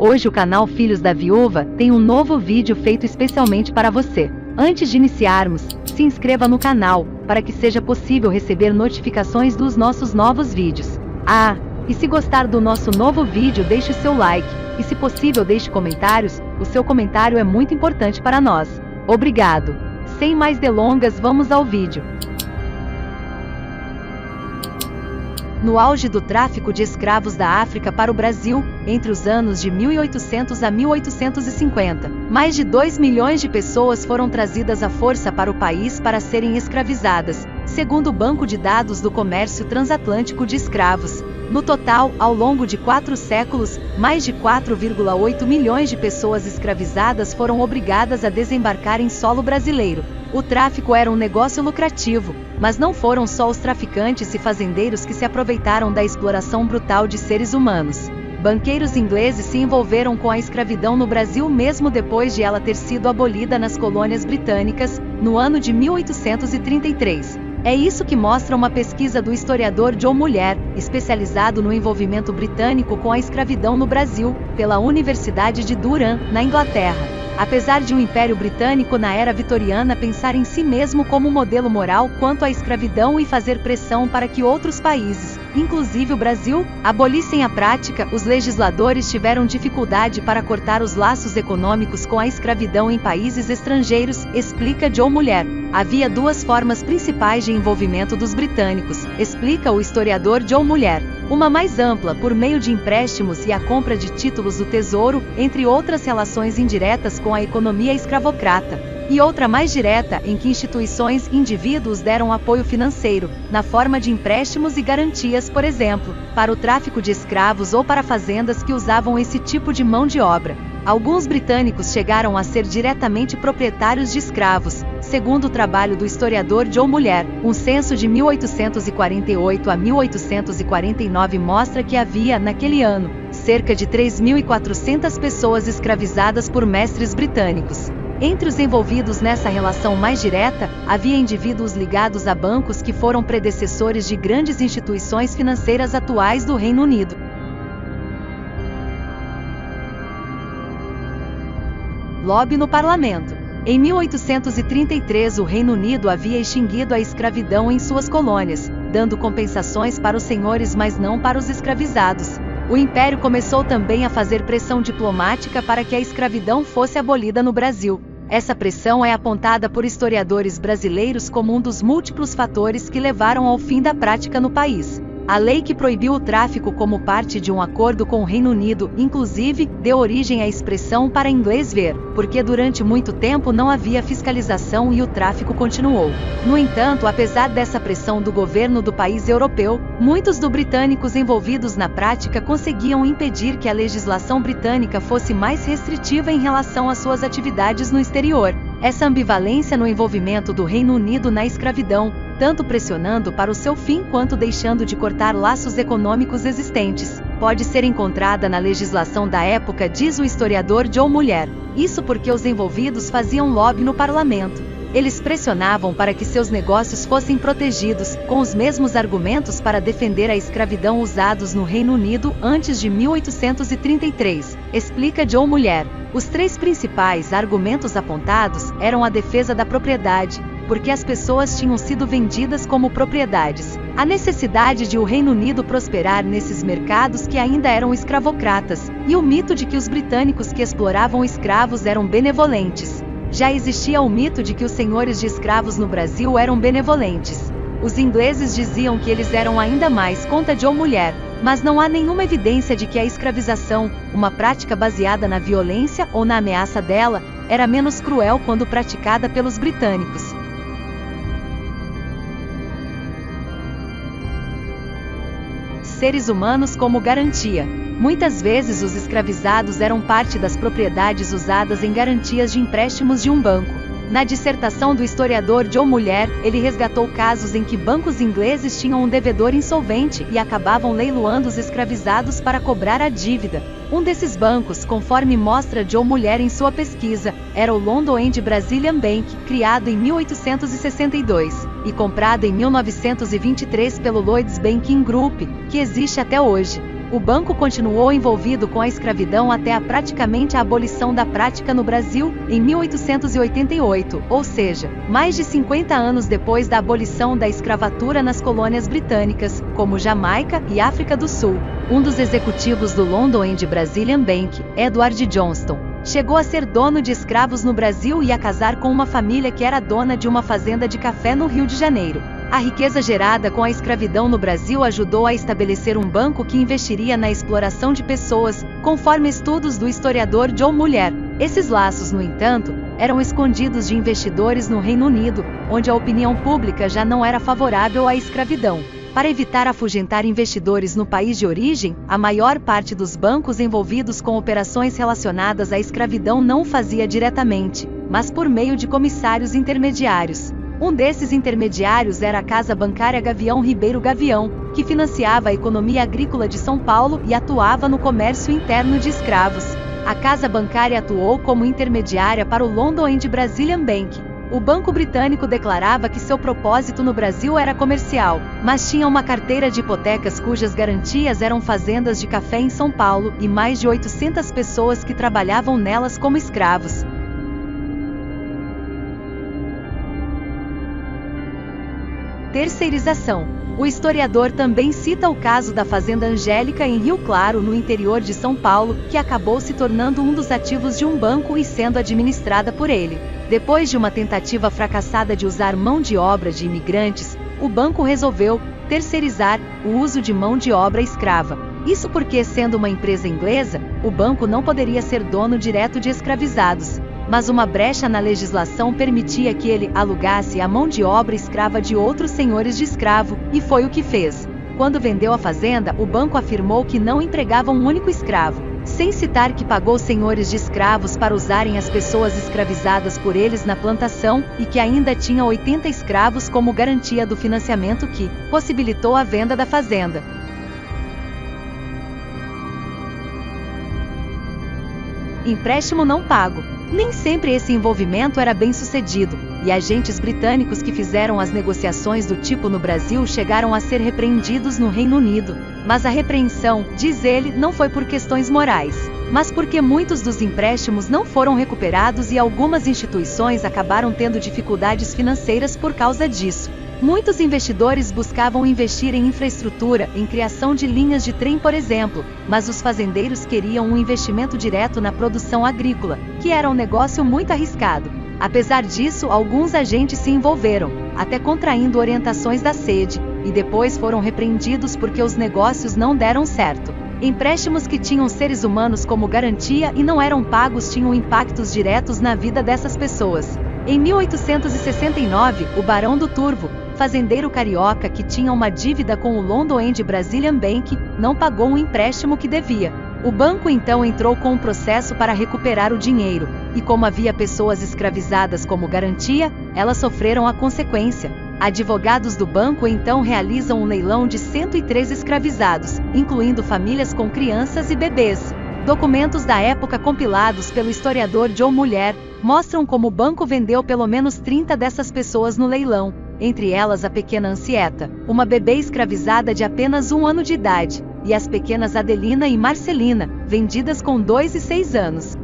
Hoje o canal Filhos da Viúva tem um novo vídeo feito especialmente para você. Antes de iniciarmos, se inscreva no canal, para que seja possível receber notificações dos nossos novos vídeos. E se gostar do nosso novo vídeo, deixe seu like, e se possível deixe comentários, o seu comentário é muito importante para nós. Obrigado! Sem mais delongas, vamos ao vídeo. No auge do tráfico de escravos da África para o Brasil, entre os anos de 1800 a 1850, mais de 2 milhões de pessoas foram trazidas à força para o país para serem escravizadas, segundo o Banco de Dados do Comércio Transatlântico de Escravos. No total, ao longo de 4 séculos, mais de 4,8 milhões de pessoas escravizadas foram obrigadas a desembarcar em solo brasileiro. O tráfico era um negócio lucrativo, mas não foram só os traficantes e fazendeiros que se aproveitaram da exploração brutal de seres humanos. Banqueiros ingleses se envolveram com a escravidão no Brasil mesmo depois de ela ter sido abolida nas colônias britânicas, no ano de 1833. É isso que mostra uma pesquisa do historiador John Muller, especializado no envolvimento britânico com a escravidão no Brasil, pela Universidade de Durham, na Inglaterra. Apesar de o Império Britânico na era vitoriana pensar em si mesmo como modelo moral quanto à escravidão e fazer pressão para que outros países, inclusive o Brasil, abolissem a prática, os legisladores tiveram dificuldade para cortar os laços econômicos com a escravidão em países estrangeiros, explica John Muller. Havia 2 formas principais de envolvimento dos britânicos, explica o historiador John Muller. Uma mais ampla, por meio de empréstimos e a compra de títulos do tesouro, entre outras relações indiretas com a economia escravocrata. E outra mais direta, em que instituições e indivíduos deram apoio financeiro, na forma de empréstimos e garantias, por exemplo, para o tráfico de escravos ou para fazendas que usavam esse tipo de mão de obra. Alguns britânicos chegaram a ser diretamente proprietários de escravos, segundo o trabalho do historiador John Muller. Um censo de 1848 a 1849 mostra que havia, naquele ano, cerca de 3.400 pessoas escravizadas por mestres britânicos. Entre os envolvidos nessa relação mais direta, havia indivíduos ligados a bancos que foram predecessores de grandes instituições financeiras atuais do Reino Unido. Lobby no Parlamento. Em 1833 o Reino Unido havia extinguido a escravidão em suas colônias, dando compensações para os senhores mas não para os escravizados. O Império começou também a fazer pressão diplomática para que a escravidão fosse abolida no Brasil. Essa pressão é apontada por historiadores brasileiros como um dos múltiplos fatores que levaram ao fim da prática no país. A lei que proibiu o tráfico como parte de um acordo com o Reino Unido, inclusive, deu origem à expressão para inglês ver, porque durante muito tempo não havia fiscalização e o tráfico continuou. No entanto, apesar dessa pressão do governo do país europeu, muitos dos britânicos envolvidos na prática conseguiam impedir que a legislação britânica fosse mais restritiva em relação às suas atividades no exterior. Essa ambivalência no envolvimento do Reino Unido na escravidão, tanto pressionando para o seu fim quanto deixando de cortar laços econômicos existentes, pode ser encontrada na legislação da época, diz o historiador John Muller. Isso porque os envolvidos faziam lobby no parlamento. Eles pressionavam para que seus negócios fossem protegidos, com os mesmos argumentos para defender a escravidão usados no Reino Unido antes de 1833, explica John Muller. Os 3 principais argumentos apontados eram a defesa da propriedade, porque as pessoas tinham sido vendidas como propriedades, a necessidade de o Reino Unido prosperar nesses mercados que ainda eram escravocratas, e o mito de que os britânicos que exploravam escravos eram benevolentes. Já existia o mito de que os senhores de escravos no Brasil eram benevolentes. Os ingleses diziam que eles eram ainda mais, conta John Muller, mas não há nenhuma evidência de que a escravização, uma prática baseada na violência ou na ameaça dela, era menos cruel quando praticada pelos britânicos. Seres humanos como garantia. Muitas vezes os escravizados eram parte das propriedades usadas em garantias de empréstimos de um banco. Na dissertação do historiador John Muller, ele resgatou casos em que bancos ingleses tinham um devedor insolvente e acabavam leiloando os escravizados para cobrar a dívida. Um desses bancos, conforme mostra John Muller em sua pesquisa, era o London and Brazilian Bank, criado em 1862, e comprado em 1923 pelo Lloyds Banking Group, que existe até hoje. O banco continuou envolvido com a escravidão até praticamente a abolição da prática no Brasil, em 1888, ou seja, mais de 50 anos depois da abolição da escravatura nas colônias britânicas, como Jamaica e África do Sul. Um dos executivos do London and Brazilian Bank, Edward Johnston, chegou a ser dono de escravos no Brasil e a casar com uma família que era dona de uma fazenda de café no Rio de Janeiro. A riqueza gerada com a escravidão no Brasil ajudou a estabelecer um banco que investiria na exploração de pessoas, conforme estudos do historiador John Muller. Esses laços, no entanto, eram escondidos de investidores no Reino Unido, onde a opinião pública já não era favorável à escravidão. Para evitar afugentar investidores no país de origem, a maior parte dos bancos envolvidos com operações relacionadas à escravidão não o fazia diretamente, mas por meio de comissários intermediários. Um desses intermediários era a Casa Bancária Gavião Ribeiro Gavião, que financiava a economia agrícola de São Paulo e atuava no comércio interno de escravos. A Casa Bancária atuou como intermediária para o London and Brazilian Bank. O banco britânico declarava que seu propósito no Brasil era comercial, mas tinha uma carteira de hipotecas cujas garantias eram fazendas de café em São Paulo e mais de 800 pessoas que trabalhavam nelas como escravos. Terceirização. O historiador também cita o caso da Fazenda Angélica em Rio Claro, no interior de São Paulo, que acabou se tornando um dos ativos de um banco e sendo administrada por ele. Depois de uma tentativa fracassada de usar mão de obra de imigrantes, o banco resolveu terceirizar o uso de mão de obra escrava. Isso porque, sendo uma empresa inglesa, o banco não poderia ser dono direto de escravizados. Mas uma brecha na legislação permitia que ele alugasse a mão de obra escrava de outros senhores de escravo, e foi o que fez. Quando vendeu a fazenda, o banco afirmou que não empregava um único escravo, sem citar que pagou senhores de escravos para usarem as pessoas escravizadas por eles na plantação, e que ainda tinha 80 escravos como garantia do financiamento que possibilitou a venda da fazenda. Empréstimo não pago. Nem sempre esse envolvimento era bem sucedido, e agentes britânicos que fizeram as negociações do tipo no Brasil chegaram a ser repreendidos no Reino Unido. Mas a repreensão, diz ele, não foi por questões morais, mas porque muitos dos empréstimos não foram recuperados e algumas instituições acabaram tendo dificuldades financeiras por causa disso. Muitos investidores buscavam investir em infraestrutura, em criação de linhas de trem, por exemplo, mas os fazendeiros queriam um investimento direto na produção agrícola, que era um negócio muito arriscado. Apesar disso, alguns agentes se envolveram, até contraindo orientações da sede, e depois foram repreendidos porque os negócios não deram certo. Empréstimos que tinham seres humanos como garantia e não eram pagos tinham impactos diretos na vida dessas pessoas. Em 1869, o Barão do Turvo, fazendeiro carioca que tinha uma dívida com o London and Brazilian Bank, não pagou um empréstimo que devia. O banco então entrou com um processo para recuperar o dinheiro, e como havia pessoas escravizadas como garantia, elas sofreram a consequência. Advogados do banco então realizam um leilão de 103 escravizados, incluindo famílias com crianças e bebês. Documentos da época compilados pelo historiador John Muller mostram como o banco vendeu pelo menos 30 dessas pessoas no leilão, entre elas a pequena Ancieta, uma bebê escravizada de apenas 1 ano de idade, e as pequenas Adelina e Marcelina, vendidas com 2 e 6 anos.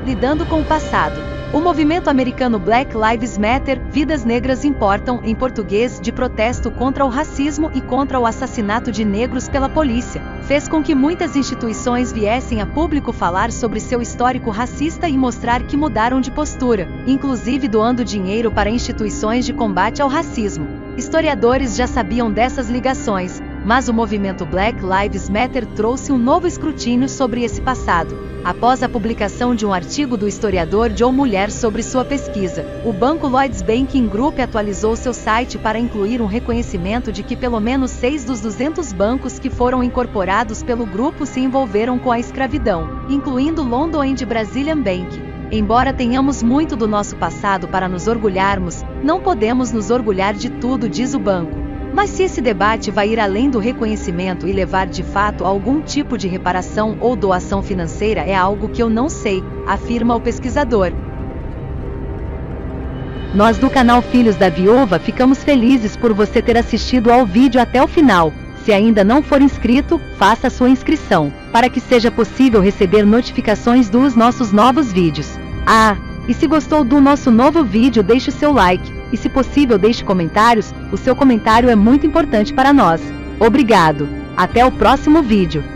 Lidando com o passado. O movimento americano Black Lives Matter, Vidas Negras Importam, em português, de protesto contra o racismo e contra o assassinato de negros pela polícia, fez com que muitas instituições viessem a público falar sobre seu histórico racista e mostrar que mudaram de postura, inclusive doando dinheiro para instituições de combate ao racismo. Historiadores já sabiam dessas ligações, mas o movimento Black Lives Matter trouxe um novo escrutínio sobre esse passado. Após a publicação de um artigo do historiador John Muller sobre sua pesquisa, o banco Lloyds Banking Group atualizou seu site para incluir um reconhecimento de que pelo menos 6 dos 200 bancos que foram incorporados pelo grupo se envolveram com a escravidão, incluindo London and Brazilian Bank. Embora tenhamos muito do nosso passado para nos orgulharmos, não podemos nos orgulhar de tudo, diz o banco. Mas se esse debate vai ir além do reconhecimento e levar de fato a algum tipo de reparação ou doação financeira é algo que eu não sei, afirma o pesquisador. Nós do canal Filhos da Viúva ficamos felizes por você ter assistido ao vídeo até o final. Se ainda não for inscrito, faça sua inscrição, para que seja possível receber notificações dos nossos novos vídeos. E se gostou do nosso novo vídeo, deixe o seu like, e se possível deixe comentários, o seu comentário é muito importante para nós. Obrigado! Até o próximo vídeo!